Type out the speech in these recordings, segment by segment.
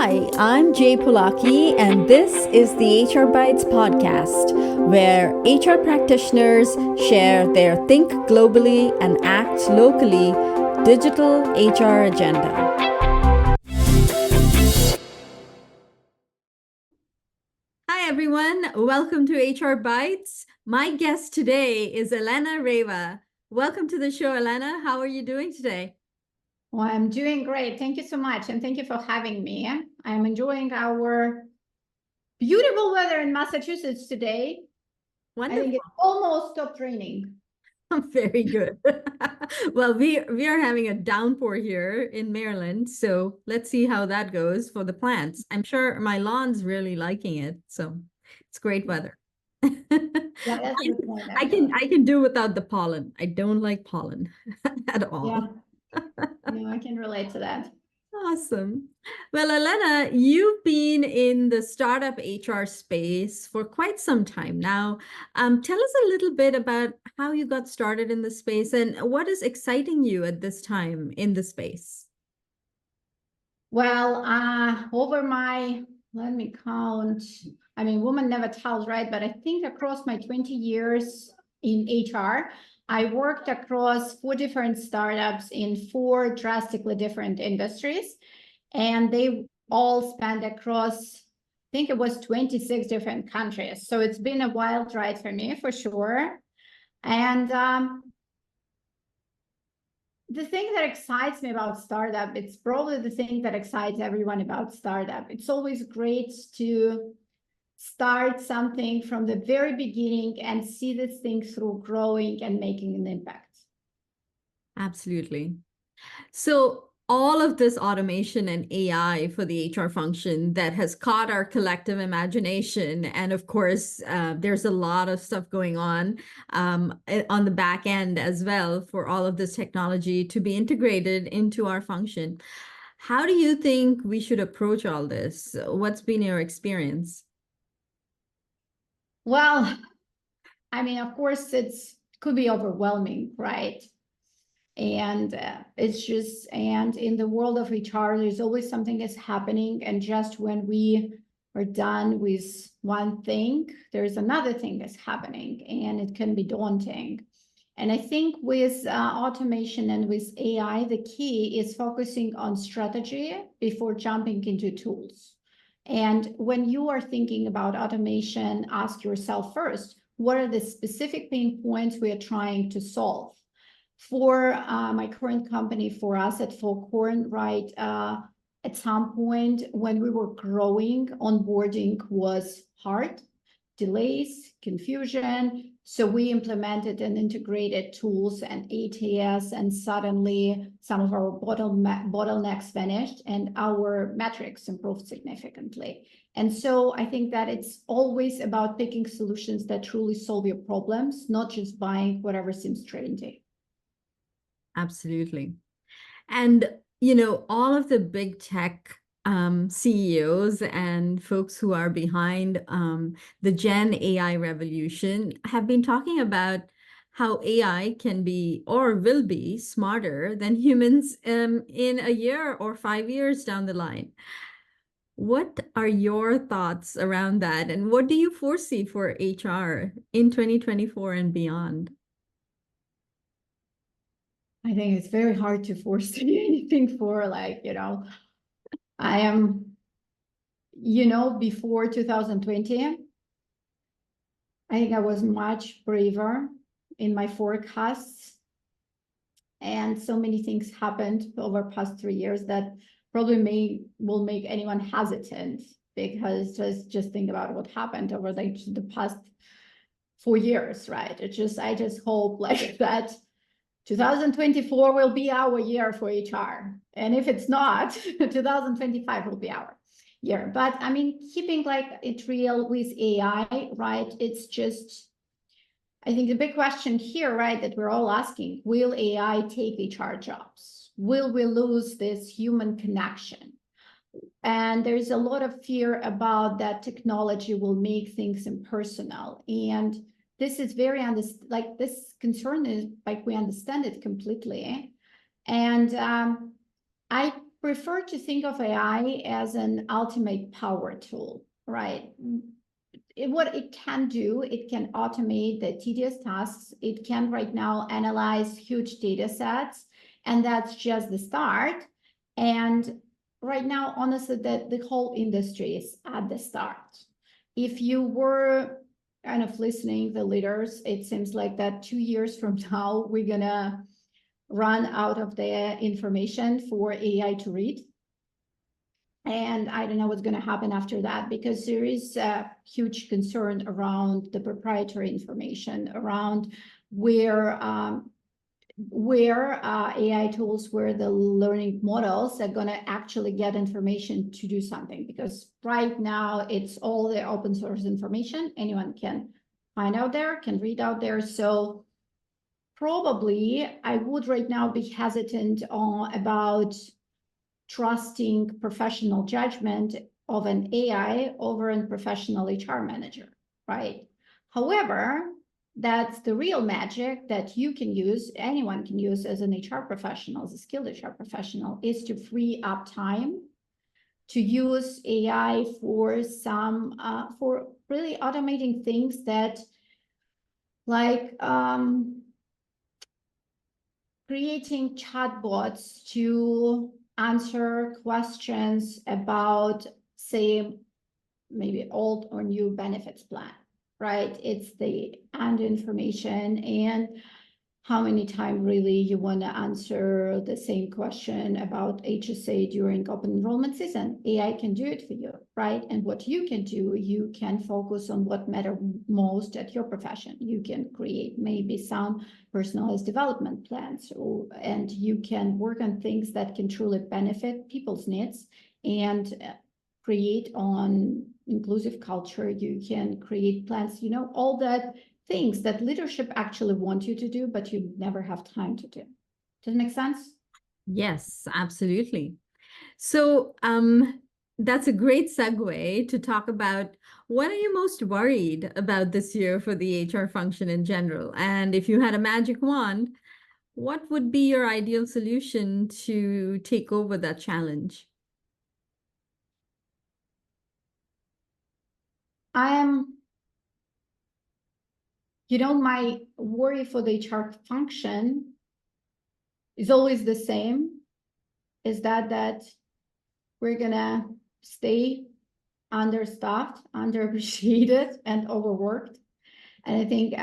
Hi, I'm Jay Pulaki, and this is the HRBytes podcast, where HR practitioners share their think globally and act locally digital HR agenda. Hi, everyone. Welcome to HRBytes. My guest today is Alena Reva. Welcome to the show, Alena. How are you doing today? Well, I'm doing great. Thank you so much. And thank you for having me. I'm enjoying our beautiful weather in Massachusetts today. Wonderful. I think it almost stopped raining. Very good. Well, we are having a downpour here in Maryland, so let's see how that goes for the plants. I'm sure my lawn's really liking it, so it's great weather. Yeah, that's a good point, I actually. can do without the pollen. I don't like pollen at Yeah, all. no, I can relate to that. Awesome. Well, Alena, you've been in the startup HR space for quite some time now. Tell us a little bit about how you got started in the space and what is exciting you at this time in the space. Well, let me count. I mean, woman never tells, right? But I think across my 20 years in HR, I worked across 4 different startups in 4 drastically different industries. And they all spanned across, I think it was 26 different countries. So it's been a wild ride for me, for sure. And the thing that excites me about startup, it's probably the thing that excites everyone about startup. It's always great to start something from the very beginning and see this thing through growing and making an impact. Absolutely. So all of this automation and AI for the HR function that has caught our collective imagination. And of course, there's a lot of stuff going on the back end as well for all of this technology to be integrated into our function. How do you think we should approach all this? What's been your experience? Well, I mean, of course, it's could be overwhelming, right? And and in the world of HR, there's always something that's happening. And just when we are done with one thing, there's another thing that's happening, and it can be daunting. And I think with automation and with AI, the key is focusing on strategy before jumping into tools. And when you are thinking about automation, ask yourself first, what are the specific pain points we are trying to solve? For my current company, for us at Foghorn, right, at some point when we were growing, onboarding was hard, delays, confusion. So we implemented and integrated tools and ATS, and suddenly some of our bottlenecks vanished and our metrics improved significantly. And so I think that it's always about picking solutions that truly solve your problems, not just buying whatever seems trendy. Absolutely. And, all of the big tech CEOs and folks who are behind the Gen AI revolution have been talking about how AI can be or will be smarter than humans in a year or 5 years down the line. What are your thoughts around that? And what do you foresee for HR in 2024 and beyond? I think it's very hard to foresee anything for I am, before 2020, I think I was much braver in my forecasts. And so many things happened over past 3 years that probably will make anyone hesitant, because just think about what happened over the past 4 years, right? I just hope that 2024 will be our year for HR. And if it's not, 2025 will be our year. But I mean, keeping it real with AI, right? It's just, I think the big question here, right, that we're all asking, will AI take HR jobs? Will we lose this human connection? And there's a lot of fear about that technology will make things impersonal. And this is this concern is we understand it completely. And I prefer to think of AI as an ultimate power tool, right? What it can do, it can automate the tedious tasks. It can right now analyze huge data sets, and that's just the start. And right now, honestly, the whole industry is at the start. If you were kind of listening, the leaders, it seems like that 2 years from now, we're gonna run out of the information for AI to read. And I don't know what's going to happen after that, because there is a huge concern around the proprietary information, around where AI tools, where the learning models are going to actually get information to do something. Because right now it's all the open source information. Anyone can find out there, can read out there. So probably I would right now be hesitant about trusting professional judgment of an AI over a professional HR manager, right? However, that's the real magic that you can use, anyone can use as an HR professional, as a skilled HR professional, is to free up time to use AI for some, for really automating things that, like, creating chatbots to answer questions about, say, maybe old or new benefits plan, right? It's the and information and how many times really you want to answer the same question about HSA during open enrollment season. AI can do it for you, right? And what you can do, you can focus on what matters most at your profession. You can create maybe some personalized development plans, and you can work on things that can truly benefit people's needs and create on inclusive culture. You can create plans, all that things that leadership actually want you to do, but you never have time to do. Does it make sense? Yes, absolutely. So that's a great segue to talk about what are you most worried about this year for the HR function in general? And if you had a magic wand, what would be your ideal solution to take over that challenge? My worry for the HR function is always the same, is that we're gonna stay understaffed, underappreciated, and overworked. And I think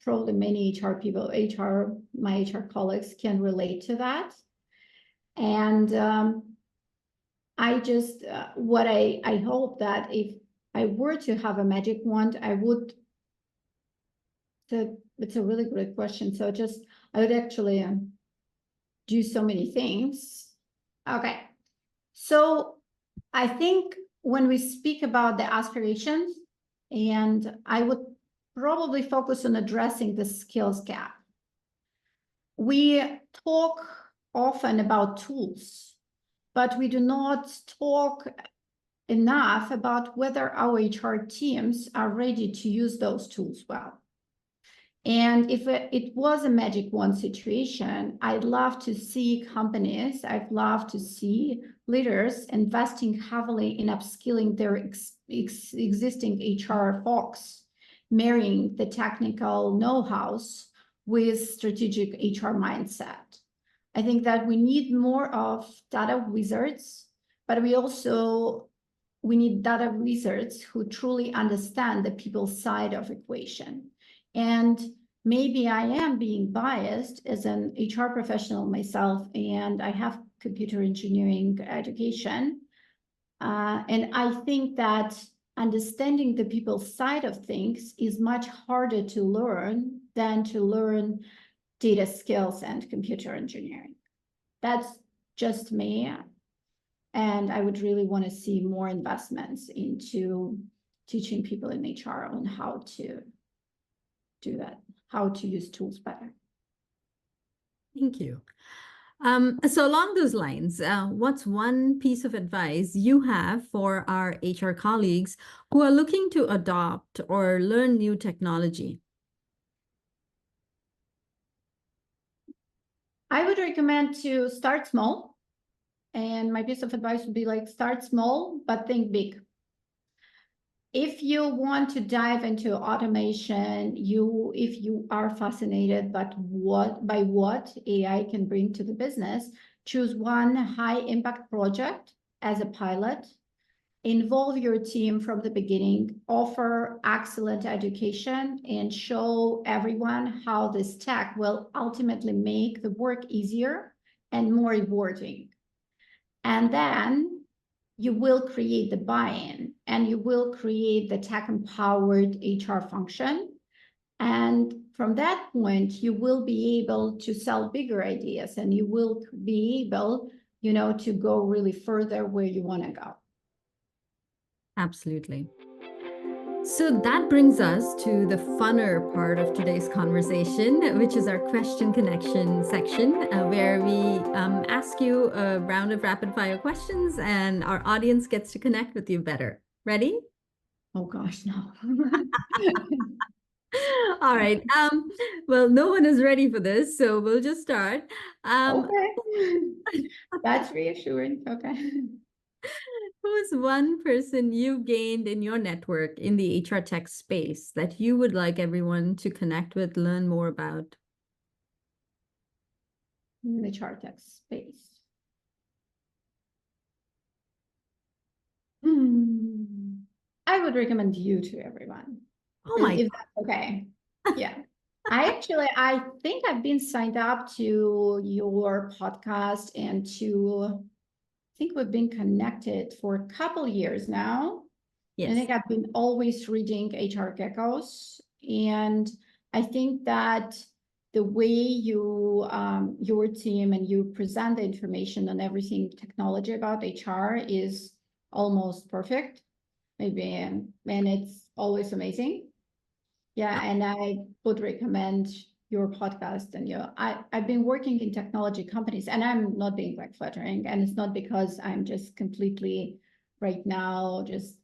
probably many HR people, my HR colleagues can relate to that. And I just, what I hope that if I were to have a magic wand, it's a really great question. So I would actually do so many things. Okay. So I think when we speak about the aspirations, and I would probably focus on addressing the skills gap. We talk often about tools, but we do not talk enough about whether our HR teams are ready to use those tools well. And if it was a magic wand situation, I'd love to see companies, I'd love to see leaders investing heavily in upskilling their existing HR folks, marrying the technical know-hows with strategic HR mindset. I think that we need more of data wizards, but we need data wizards who truly understand the people side of equation. And maybe I am being biased as an HR professional myself, and I have computer engineering education. And I think that understanding the people side of things is much harder to learn than to learn data skills and computer engineering. That's just me. And I would really want to see more investments into teaching people in HR on how to do that, how to use tools better. Thank you. So along those lines, what's one piece of advice you have for our HR colleagues who are looking to adopt or learn new technology? I would recommend to start small. And my piece of advice would be like, start small, but think big. If you want to dive into automation, if you are fascinated by what AI can bring to the business, choose one high impact project as a pilot, involve your team from the beginning, offer excellent education, and show everyone how this tech will ultimately make the work easier and more rewarding. And then you will create the buy-in and you will create the tech-empowered HR function. And from that point, you will be able to sell bigger ideas and you will be able, to go really further where you want to go. Absolutely. So that brings us to the funner part of today's conversation, which is our question connection section, where we ask you a round of rapid fire questions and our audience gets to connect with you better. Ready? Oh gosh, no. All right. Well, no one is ready for this, so we'll just start. Okay. That's reassuring. Okay. Who's one person you've gained in your network in the HR tech space that you would like everyone to connect with, learn more about? In the HR tech space. I would recommend you to everyone. Oh my If that's okay. Yeah. I think I've been signed up to your podcast and I think we've been connected for a couple years now. I Yes. think I've been always reading HR Geckos, and I think that the way your team and you present the information on everything technology about HR is almost perfect, maybe, and it's always amazing. Yeah, and I would recommend your podcast and I've been working in technology companies and I'm not being like flattering and it's not because I'm just completely right now, just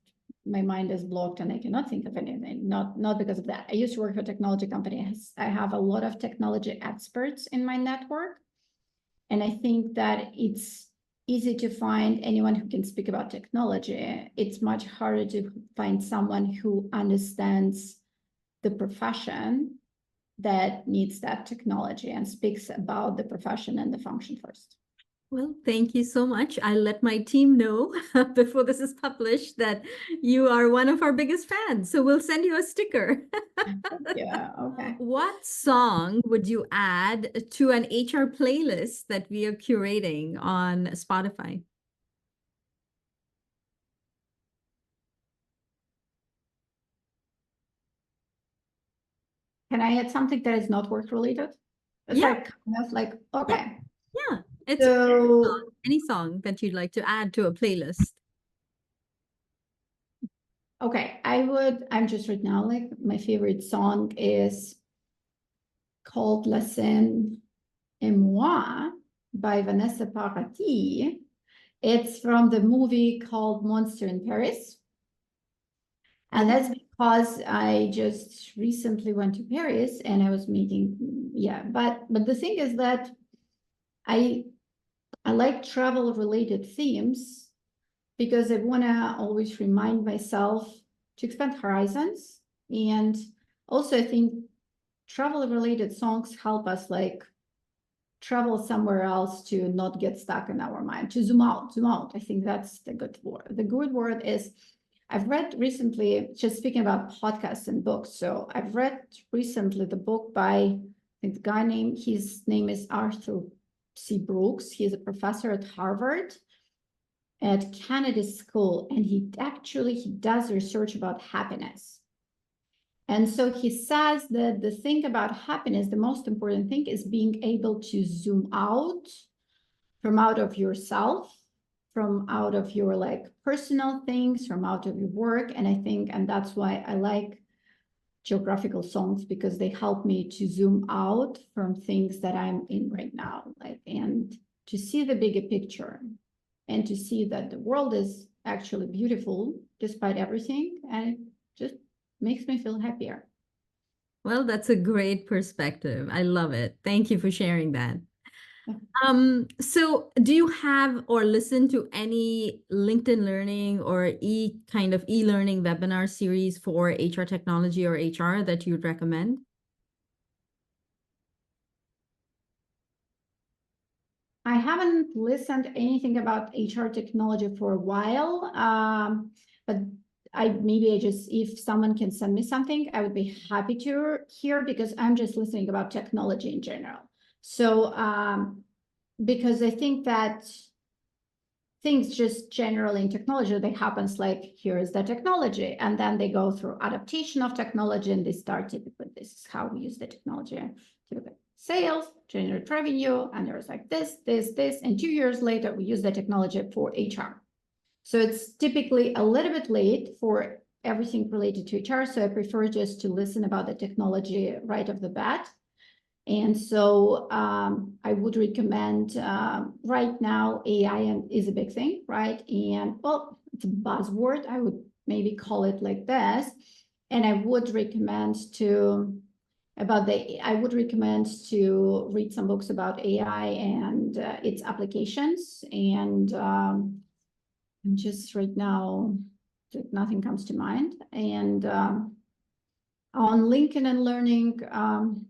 my mind is blocked and I cannot think of anything. Not because of that. I used to work for technology companies. I have a lot of technology experts in my network. And I think that it's easy to find anyone who can speak about technology. It's much harder to find someone who understands the profession that needs that technology and speaks about the profession and the function first. Well, thank you so much. I'll let my team know before this is published that you are one of our biggest fans. So we'll send you a sticker. Yeah, okay. What song would you add to an HR playlist that we are curating on Spotify? Can I add something that is not work related? It's Yeah, like kind of like, yeah, okay. yeah. It's So, any song that you'd like to add to a playlist. okay, I'm just right now, like my favorite song is called La Scène et Moi by Vanessa Paradis. It's from the movie called Monster in Paris. And that's because I just recently went to Paris and I was meeting, yeah. But the thing is that I I like travel related themes because I want to always remind myself to expand horizons. And also I think travel related songs help us like travel somewhere else to not get stuck in our mind, to zoom out, zoom out. I think that's the good word. The good word is I've read recently, just speaking about podcasts and books. So I've read recently the book by, I think the guy name, his name is Arthur C. Brooks. He's a professor at Harvard at Kennedy School, and he does research about happiness. And so he says that the thing about happiness, the most important thing is being able to zoom out from out of yourself, from out of your like personal things, from out of your work. And I think, and that's why I like geographical songs because they help me to zoom out from things that I'm in right now, like, and to see the bigger picture and to see that the world is actually beautiful despite everything. And it just makes me feel happier. Well, that's a great perspective. I love it. Thank you for sharing that. So do you have or listen to any LinkedIn Learning or kind of e-learning webinar series for HR technology or HR that you'd recommend? I haven't listened to anything about HR technology for a while, but maybe I just, if someone can send me something, I would be happy to hear, because I'm just listening about technology in general. So because I think that things just generally in technology, they happens like, here is the technology, and then they go through adaptation of technology, and they start typically, this is how we use the technology, typically sales, generate revenue, and there's like this, and 2 years later, we use the technology for HR. So it's typically a little bit late for everything related to HR. So I prefer just to listen about the technology right off the bat. And so I would recommend right now, AI is a big thing, right? And well, it's a buzzword. I would maybe call it like this. And I would recommend to read some books about AI and its applications. And just right now, nothing comes to mind. And on LinkedIn and Learning, on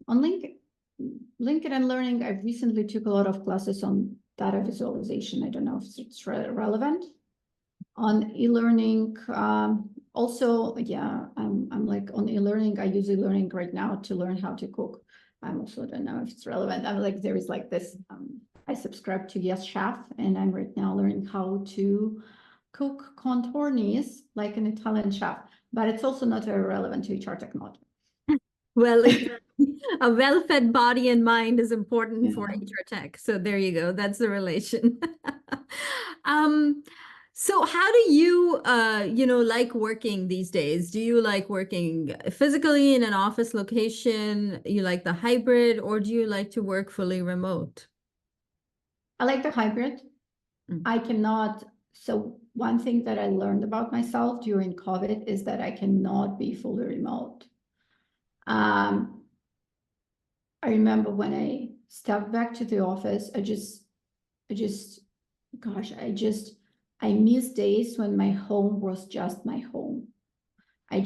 LinkedIn and Learning, I recently took a lot of classes on data visualization. I don't know if it's relevant. On e-learning, also, yeah, I'm like on e-learning. I use e-learning right now to learn how to cook. I also don't know if it's relevant. I'm like, there is like this, I subscribe to Yes Chef, and I'm right now learning how to cook contornis like an Italian chef, but it's also not very relevant to HR technology. Well, a well-fed body and mind is important for Yeah. HR tech. So there you go. That's the relation. So how do you, like working these days? Do you like working physically in an office location? You like the hybrid, or do you like to work fully remote? I like the hybrid. Mm. I cannot. So one thing that I learned about myself during COVID is that I cannot be fully remote. I remember when I stepped back to the office, gosh, I miss days when my home was just my home. I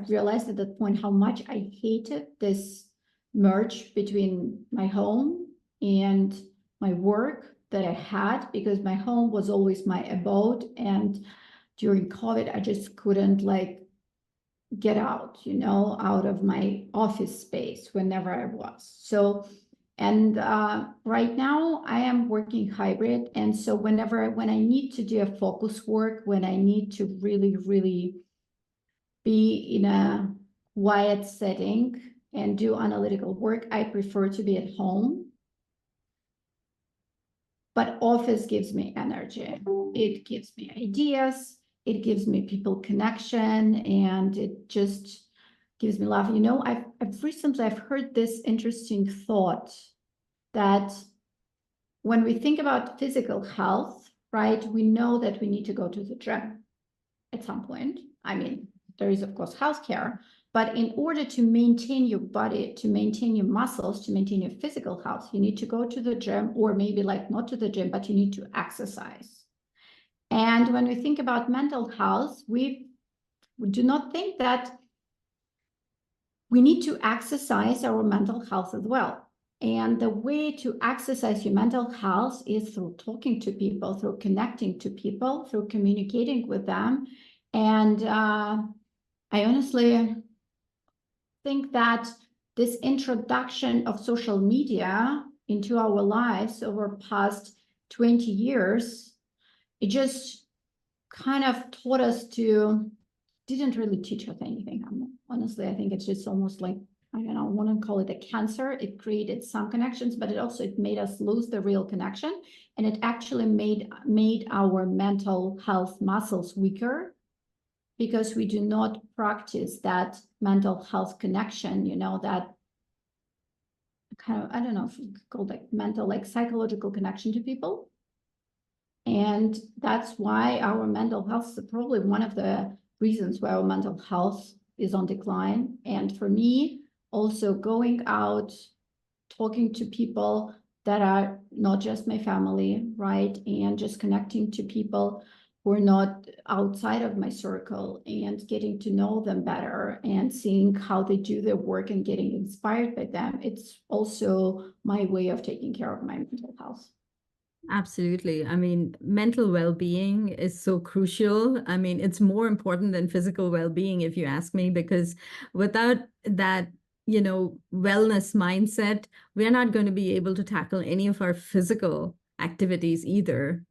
realized at that point how much I hated this merge between my home and my work that I had, because my home was always my abode. And during COVID, I just couldn't like get out, out of my office space whenever I was. So, and right now I am working hybrid. And so when I need to do a focus work, when I need to really, really be in a quiet setting and do analytical work, I prefer to be at home. But office gives me energy. It gives me ideas. It gives me people connection, and it just gives me love. I've recently heard this interesting thought that when we think about physical health, right, we know that we need to go to the gym at some point. I mean, there is, of course, healthcare, but in order to maintain your body, to maintain your muscles, to maintain your physical health, you need to go to the gym, or maybe like not to the gym, but you need to exercise. And when we think about mental health, we do not think that we need to exercise our mental health as well. And the way to exercise your mental health is through talking to people, through connecting to people, through communicating with them. And I honestly think that this introduction of social media into our lives over past 20 years, it just kind of taught us didn't really teach us anything. Honestly, I think it's just almost like, I don't know, I want to call it a cancer. It created some connections, but it made us lose the real connection. And it actually made our mental health muscles weaker, because we do not practice that mental health connection, that kind of, I don't know if you could call it like mental, like psychological connection to people. And that's why our mental health is probably one of the reasons why our mental health is on decline. And for me, also going out, talking to people that are not just my family, right? And just connecting to people who are not outside of my circle and getting to know them better and seeing how they do their work and getting inspired by them. It's also my way of taking care of my mental health. Absolutely. I mean, mental well-being is so crucial. I mean, it's more important than physical well-being, if you ask me, because without that, wellness mindset, we're not going to be able to tackle any of our physical activities either.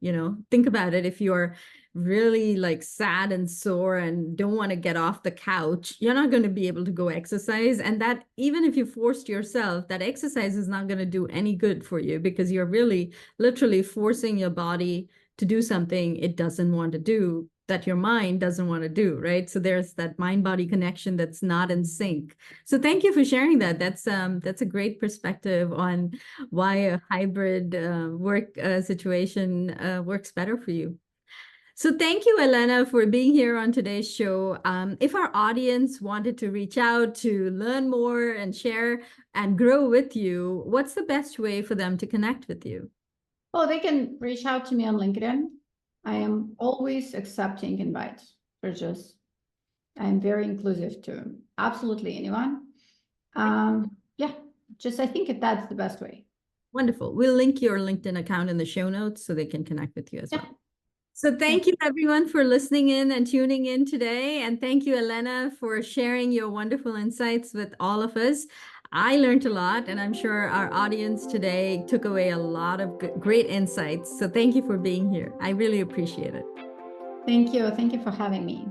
Think about it. If you're really like sad and sore and don't want to get off the couch, you're not going to be able to go exercise. And that, even if you forced yourself, that exercise is not going to do any good for you, because you're really literally forcing your body to do something it doesn't want to do, that your mind doesn't want to do, right? So there's that mind-body connection that's not in sync. So thank you for sharing that. That's a great perspective on why a hybrid work situation works better for you. So thank you, Alena, for being here on today's show. If our audience wanted to reach out to learn more and share and grow with you, what's the best way for them to connect with you? Oh, they can reach out to me on LinkedIn. I am always accepting invites. I'm very inclusive to absolutely anyone. Yeah, I think that's the best way. Wonderful. We'll link your LinkedIn account in the show notes so they can connect with you as Yeah. well. So thank you, everyone, for listening in and tuning in today. And thank you, Alena, for sharing your wonderful insights with all of us. I learned a lot, and I'm sure our audience today took away a lot of great insights. So thank you for being here. I really appreciate it. Thank you. Thank you for having me.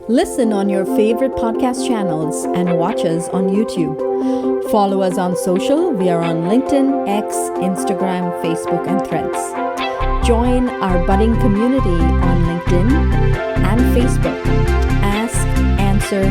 Listen on your favorite podcast channels and watch us on YouTube. Follow us on social. We are on LinkedIn, X, Instagram, Facebook, and Threads. Join our budding community on LinkedIn and Facebook. Ask, answer,